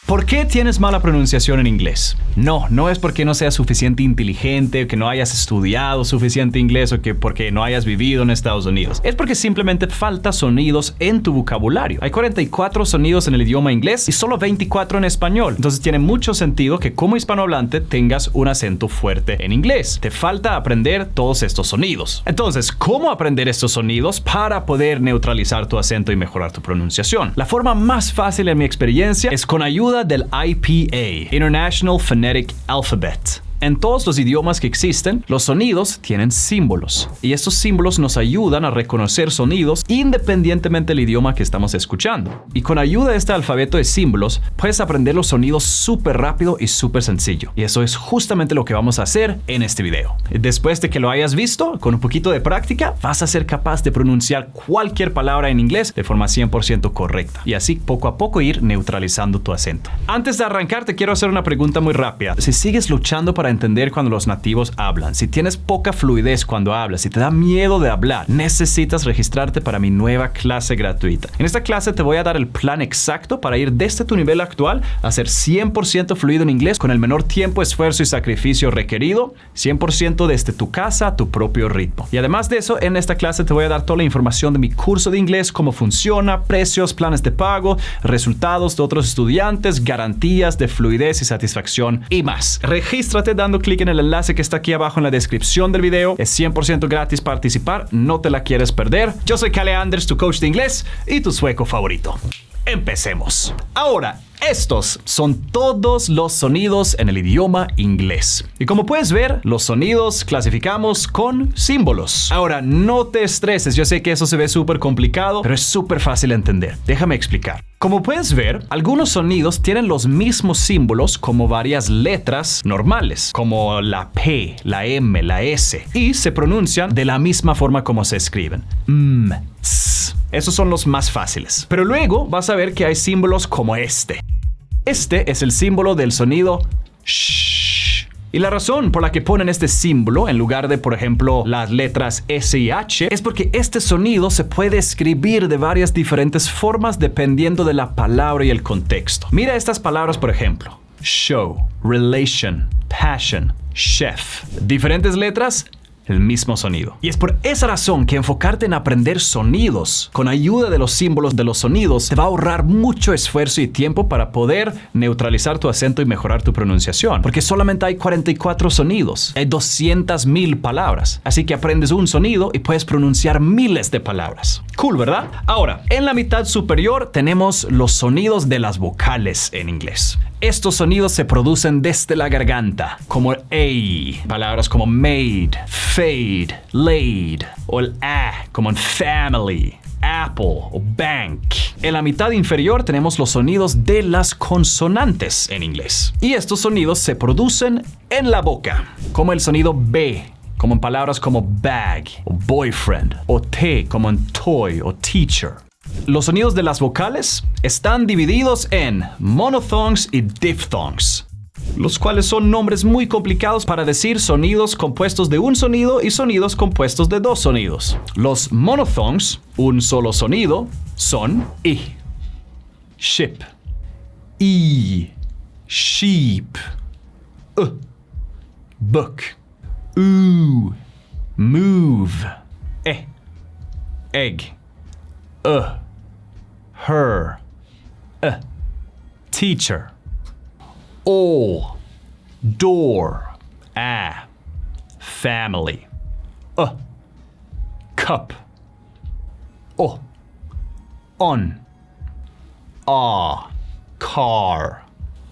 ¿Por qué tienes mala pronunciación en inglés? No es porque no seas suficiente inteligente, que no hayas estudiado suficiente inglés o que porque no hayas vivido en Estados Unidos. Es porque simplemente falta sonidos en tu vocabulario. Hay 44 sonidos en el idioma inglés y solo 24 en español. Entonces tiene mucho sentido que como hispanohablante tengas un acento fuerte en inglés. Te falta aprender todos estos sonidos. Entonces, ¿cómo aprender estos sonidos para poder neutralizar tu acento y mejorar tu pronunciación? La forma más fácil en mi experiencia es con ayuda del IPA, International Phonetic Alphabet. En todos los idiomas que existen, los sonidos tienen símbolos. Y estos símbolos nos ayudan a reconocer sonidos independientemente del idioma que estamos escuchando. Y con ayuda de este alfabeto de símbolos, puedes aprender los sonidos súper rápido y súper sencillo. Y eso es justamente lo que vamos a hacer en este video. Después de que lo hayas visto, con un poquito de práctica, vas a ser capaz de pronunciar cualquier palabra en inglés de forma 100% correcta. Y así poco a poco ir neutralizando tu acento. Antes de arrancar, te quiero hacer una pregunta muy rápida. Si sigues luchando para entender cuando los nativos hablan, si tienes poca fluidez cuando hablas, si te da miedo de hablar, necesitas registrarte para mi nueva clase gratuita. En esta clase te voy a dar el plan exacto para ir desde tu nivel actual a ser 100% fluido en inglés con el menor tiempo, esfuerzo y sacrificio requerido, 100% desde tu casa a tu propio ritmo. Y además de eso, en esta clase te voy a dar toda la información de mi curso de inglés, cómo funciona, precios, planes de pago, resultados de otros estudiantes, garantías de fluidez y satisfacción y más. Regístrate dando clic en el enlace que está aquí abajo en la descripción del video. Es 100% gratis participar, no te la quieres perder. Yo soy Kalle Anders, tu coach de inglés y tu sueco favorito. Empecemos. Ahora, estos son todos los sonidos en el idioma inglés. Y como puedes ver, los sonidos clasificamos con símbolos. Ahora, no te estreses, yo sé que eso se ve súper complicado, pero es súper fácil de entender. Déjame explicar. Como puedes ver, algunos sonidos tienen los mismos símbolos como varias letras normales, como la P, la M, la S, y se pronuncian de la misma forma como se escriben. S. Esos son los más fáciles. Pero luego vas a ver que hay símbolos como este. Este es el símbolo del sonido sh. Y la razón por la que ponen este símbolo en lugar de, por ejemplo, las letras S y H es porque este sonido se puede escribir de varias diferentes formas dependiendo de la palabra y el contexto. Mira estas palabras, por ejemplo. Show, relation, passion, chef. Diferentes letras, el mismo sonido. Y es por esa razón que enfocarte en aprender sonidos con ayuda de los símbolos de los sonidos te va a ahorrar mucho esfuerzo y tiempo para poder neutralizar tu acento y mejorar tu pronunciación. Porque solamente hay 44 sonidos. Hay 200,000 palabras. Así que aprendes un sonido y puedes pronunciar miles de palabras. Cool, ¿verdad? Ahora, en la mitad superior tenemos los sonidos de las vocales en inglés. Estos sonidos se producen desde la garganta, como el A, palabras como made, fade, laid, o el A, como en family, apple o bank. En la mitad inferior tenemos los sonidos de las consonantes en inglés. Y estos sonidos se producen en la boca, como el sonido B, como en palabras como bag o boyfriend, o T como en toy o teacher. Los sonidos de las vocales están divididos en monophthongs y diphthongs, los cuales son nombres muy complicados para decir sonidos compuestos de un sonido y sonidos compuestos de dos sonidos. Los monophthongs, un solo sonido, son I, ship, E, sheep, book, move, egg, her, teacher, all, door, family, cup, on, car.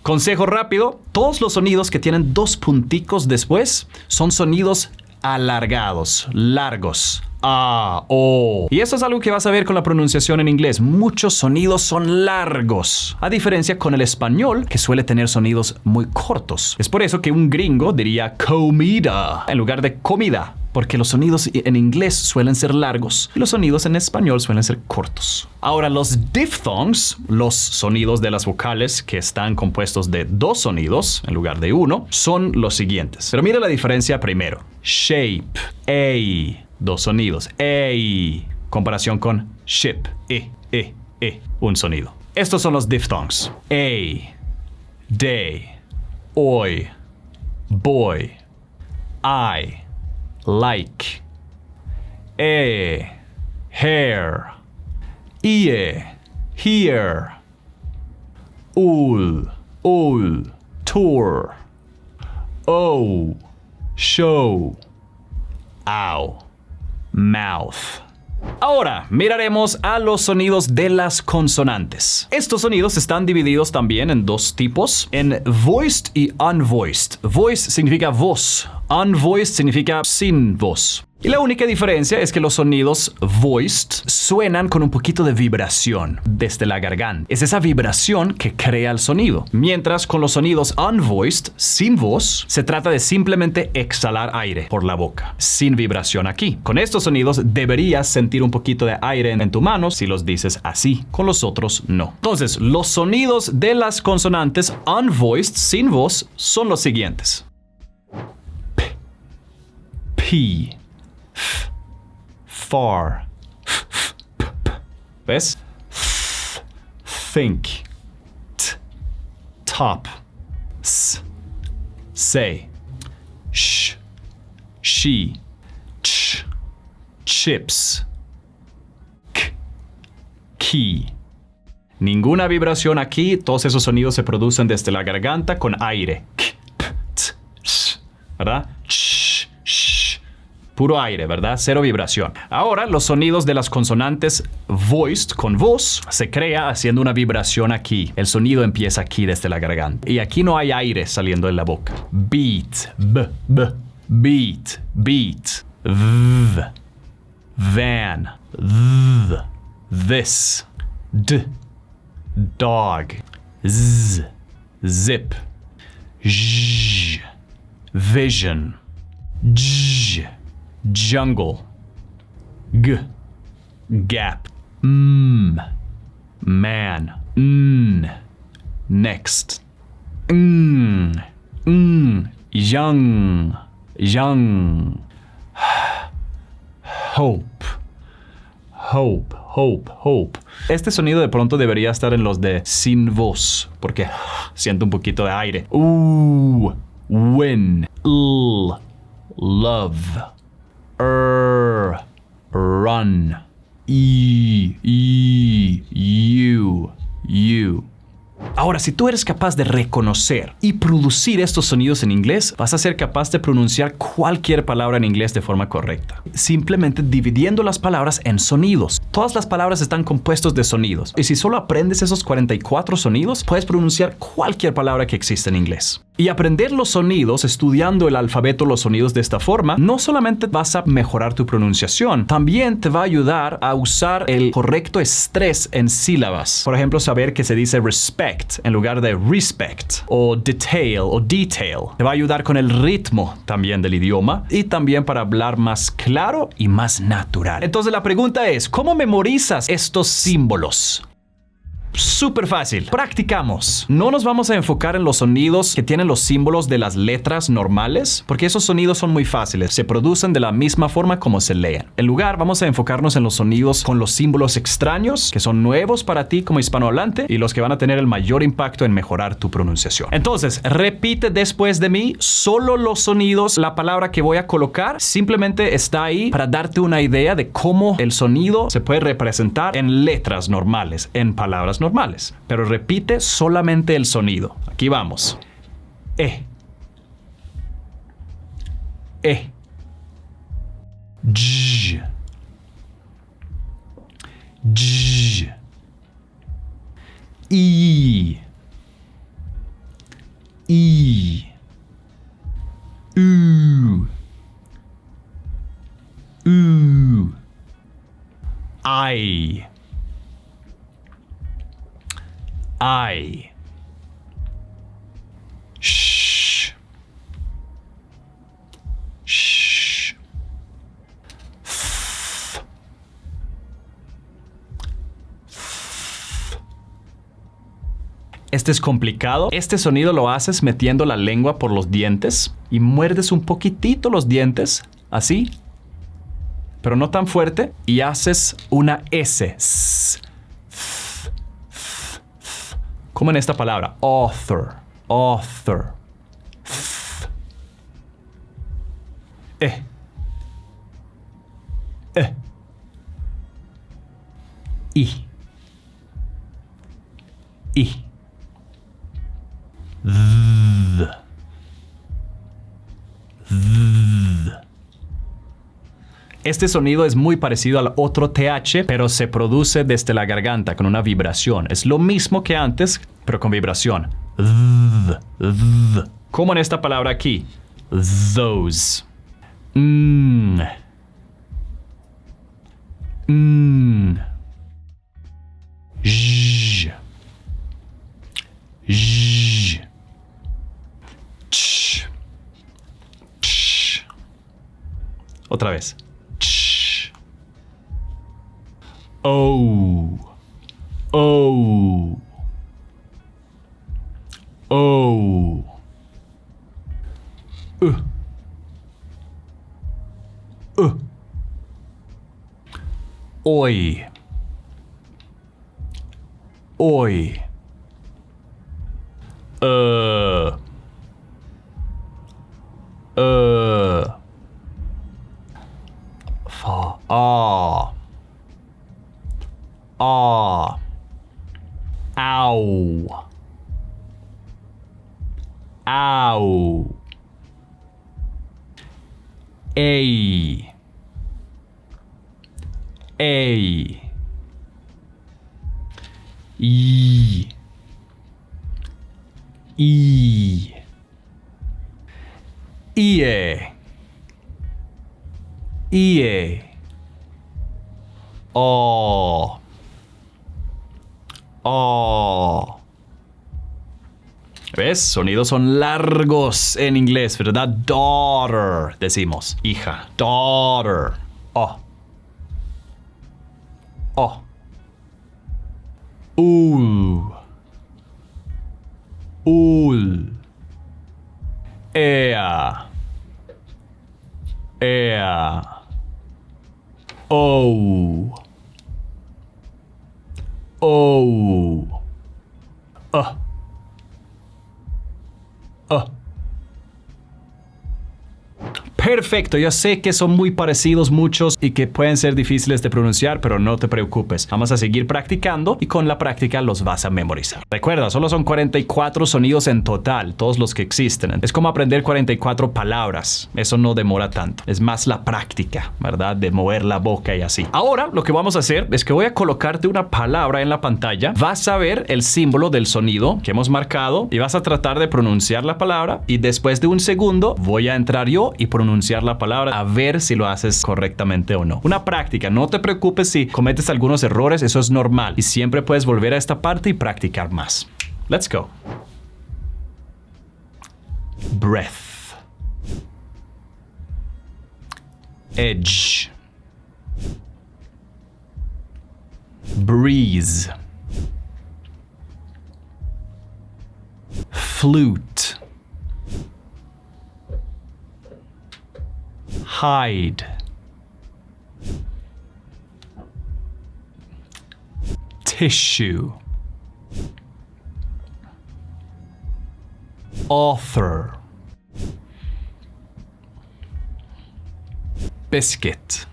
Consejo rápido, todos los sonidos que tienen dos punticos después son sonidos alargados, largos. O. Y eso es algo que vas a ver con la pronunciación en inglés. Muchos sonidos son largos, a diferencia con el español, que suele tener sonidos muy cortos. Es por eso que un gringo diría comida en lugar de comida, porque los sonidos en inglés suelen ser largos y los sonidos en español suelen ser cortos. Ahora, los diphthongs, los sonidos de las vocales que están compuestos de dos sonidos en lugar de uno, son los siguientes. Pero mira la diferencia primero. Shape, A, dos sonidos. A, comparación con ship, un sonido. Estos son los diphthongs. A, day, hoy, boy, I, like, hair, here, all, tour, show, ow, mouth. Ahora, miraremos a los sonidos de las consonantes. Estos sonidos están divididos también en dos tipos, en voiced y unvoiced. Voiced significa voz, unvoiced significa sin voz. Y la única diferencia es que los sonidos voiced suenan con un poquito de vibración desde la garganta. Es esa vibración que crea el sonido. Mientras con los sonidos unvoiced, sin voz, se trata de simplemente exhalar aire por la boca, sin vibración aquí. Con estos sonidos deberías sentir un poquito de aire en tu mano si los dices así. Con los otros, no. Entonces, los sonidos de las consonantes unvoiced, sin voz, son los siguientes. P. Far. ¿Ves? Think. Top. Say. She. Chips. Key. Ninguna vibración aquí. Todos esos sonidos se producen desde la garganta con aire. ¿Verdad? Puro aire, ¿verdad? Cero vibración. Ahora, los sonidos de las consonantes voiced, con voz, se crea haciendo una vibración aquí. El sonido empieza aquí desde la garganta. Y aquí no hay aire saliendo de la boca. Beat, beat, van, this, dog, zip, vision, jungle, gap, man, next, young, hope. Este sonido de pronto debería estar en los de sin voz, porque siento un poquito de aire. Win, love, run, you. Ahora, si tú eres capaz de reconocer y producir estos sonidos en inglés, vas a ser capaz de pronunciar cualquier palabra en inglés de forma correcta. Simplemente dividiendo las palabras en sonidos. Todas las palabras están compuestas de sonidos. Y si solo aprendes esos 44 sonidos, puedes pronunciar cualquier palabra que existe en inglés. Y aprender los sonidos, estudiando el alfabeto, los sonidos de esta forma, no solamente vas a mejorar tu pronunciación, también te va a ayudar a usar el correcto estrés en sílabas. Por ejemplo, saber que se dice respect en lugar de respect, o detail o detail. Te va a ayudar con el ritmo también del idioma y también para hablar más claro y más natural. Entonces la pregunta es, ¿cómo memorizas estos símbolos? Súper fácil. Practicamos. No nos vamos a enfocar en los sonidos que tienen los símbolos de las letras normales, porque esos sonidos son muy fáciles. Se producen de la misma forma como se leen. En lugar, vamos a enfocarnos en los sonidos con los símbolos extraños, que son nuevos para ti como hispanohablante y los que van a tener el mayor impacto en mejorar tu pronunciación. Entonces, repite después de mí solo los sonidos. La palabra que voy a colocar simplemente está ahí para darte una idea de cómo el sonido se puede representar en letras normales, en palabras normales. Pero repite solamente el sonido. Aquí vamos. J. I. U. I. Sh. Este es complicado. Este sonido lo haces metiendo la lengua por los dientes y muerdes un poquitito los dientes, así, pero no tan fuerte, y haces una S. Como en esta palabra, author, author. Eh. Eh. I. I. Th. Th. Este sonido es muy parecido al otro TH, pero se produce desde la garganta con una vibración. Es lo mismo que antes, pero con vibración. Th. Th. Como en esta palabra aquí. Those. Mm. Mm. J. J. Ch. Ch. Otra vez. Ch. O. O. O. Hoy. Hoy. Fa. Ah. Ah. Ow. Ow. A. A. E. E. Ie. Ie. O. O. ¿Ves? Sonidos son largos en inglés, ¿verdad? Daughter, decimos. Hija. Daughter. O. O. Ul. Ul. Ea. Ea. O. O. Perfecto, yo sé que son muy parecidos muchos y que pueden ser difíciles de pronunciar, pero no te preocupes. Vamos a seguir practicando y con la práctica los vas a memorizar. Recuerda, solo son 44 sonidos en total, todos los que existen. Es como aprender 44 palabras. Eso no demora tanto. Es más la práctica, ¿verdad? De mover la boca y así. Ahora, lo que vamos a hacer es que voy a colocarte una palabra en la pantalla. Vas a ver el símbolo del sonido que hemos marcado y vas a tratar de pronunciar la palabra y después de un segundo voy a entrar yo y pronunciar la palabra a ver si lo haces correctamente o no. Una práctica, no te preocupes si cometes algunos errores, eso es normal y siempre puedes volver a esta parte y practicar más. Let's go. Breath. Edge. Breeze. Flute. Hide. Tissue. Author. Biscuit.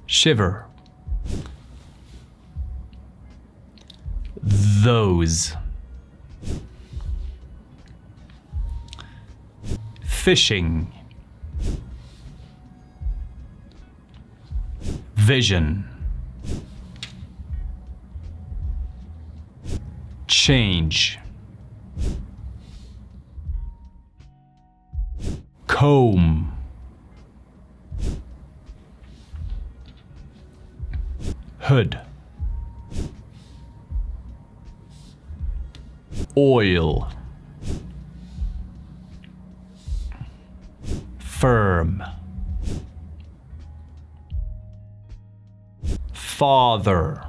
Shiver. Those. Fishing. Vision. Change. Comb. Hood. Oil. Firm. Father.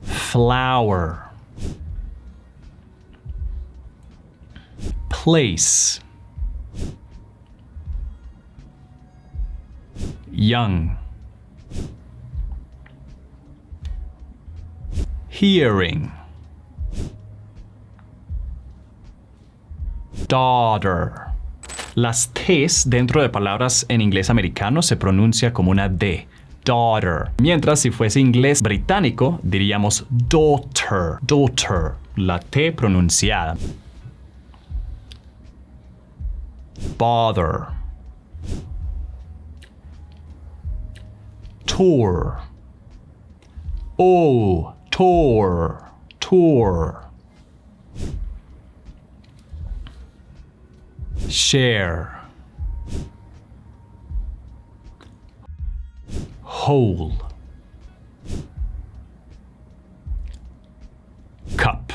Flower. Place. Young. Hearing. Daughter. Las T's dentro de palabras en inglés americano se pronuncia como una D. Daughter. Mientras si fuese inglés británico, diríamos daughter. Daughter. La T pronunciada. Bother. Tour. Oh, tour. Tour. Share. Whole. Cup.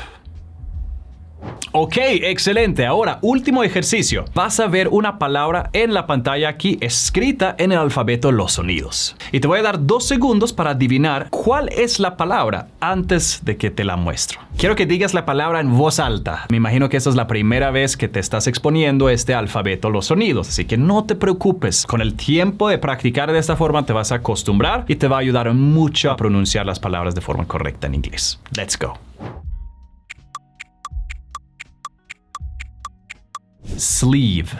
Ok, excelente. Ahora, último ejercicio. Vas a ver una palabra en la pantalla aquí escrita en el alfabeto los sonidos. Y te voy a dar 2 segundos para adivinar cuál es la palabra antes de que te la muestro. Quiero que digas la palabra en voz alta. Me imagino que esta es la primera vez que te estás exponiendo este alfabeto los sonidos, así que no te preocupes. Con el tiempo de practicar de esta forma te vas a acostumbrar y te va a ayudar mucho a pronunciar las palabras de forma correcta en inglés. Let's go. Sleeve.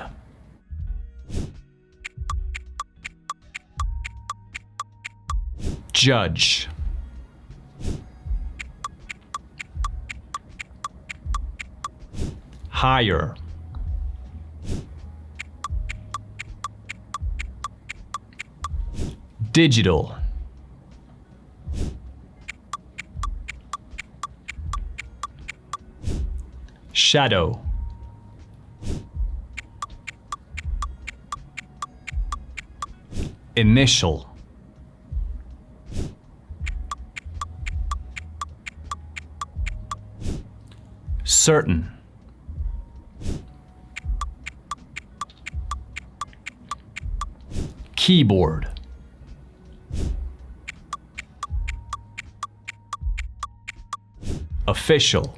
Judge. Hire. Digital. Shadow. Initial. Certain. Keyboard. Official.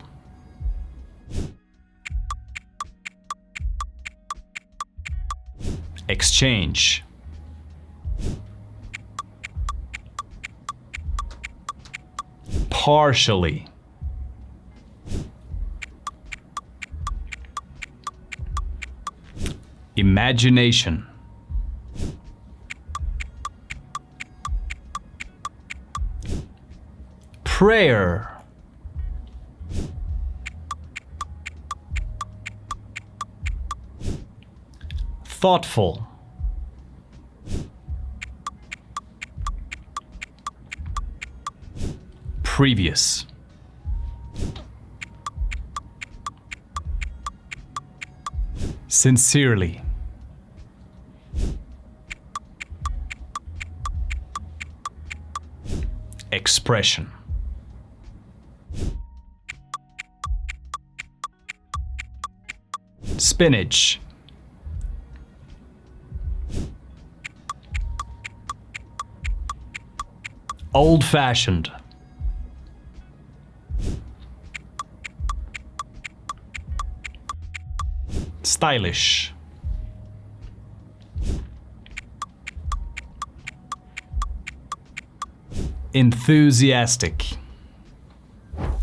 Exchange. Partially. Imagination. Prayer. Thoughtful. Previous. Sincerely. Expression. Spinach. Old-fashioned. Stylish. Enthusiastic.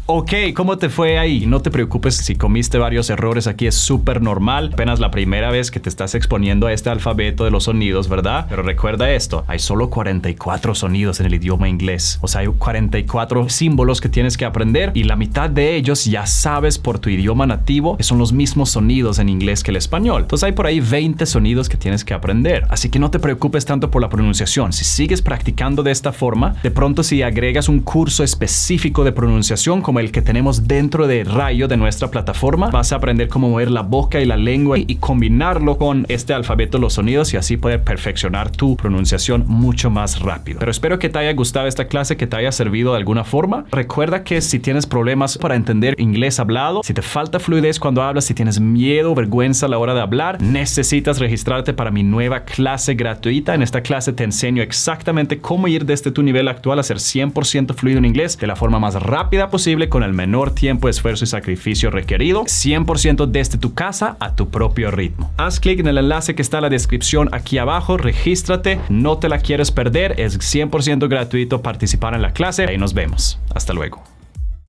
Ok, ¿cómo te fue ahí? No te preocupes si comiste varios errores, aquí es súper normal. Apenas la primera vez que te estás exponiendo a este alfabeto de los sonidos, ¿verdad? Pero recuerda esto, hay solo 44 sonidos en el idioma inglés. O sea, hay 44 símbolos que tienes que aprender y la mitad de ellos ya sabes por tu idioma nativo que son los mismos sonidos en inglés que el español. Entonces hay por ahí 20 sonidos que tienes que aprender. Así que no te preocupes tanto por la pronunciación. Si sigues practicando de esta forma, de pronto si agregas un curso específico de pronunciación como el que tenemos dentro de Rayo de nuestra plataforma, vas a aprender cómo mover la boca y la lengua y combinarlo con este alfabeto, los sonidos, y así poder perfeccionar tu pronunciación mucho más rápido. Pero espero que te haya gustado esta clase, que te haya servido de alguna forma. Recuerda que si tienes problemas para entender inglés hablado, si te falta fluidez cuando hablas, si tienes miedo o vergüenza a la hora de hablar, necesitas registrarte para mi nueva clase gratuita. En esta clase te enseño exactamente cómo ir desde tu nivel actual a ser 100% fluido en inglés de la forma más rápida posible, con el menor tiempo, esfuerzo y sacrificio requerido, 100% desde tu casa a tu propio ritmo. Haz clic en el enlace que está en la descripción aquí abajo, regístrate, no te la quieres perder, es 100% gratuito participar en la clase. Ahí nos vemos. Hasta luego.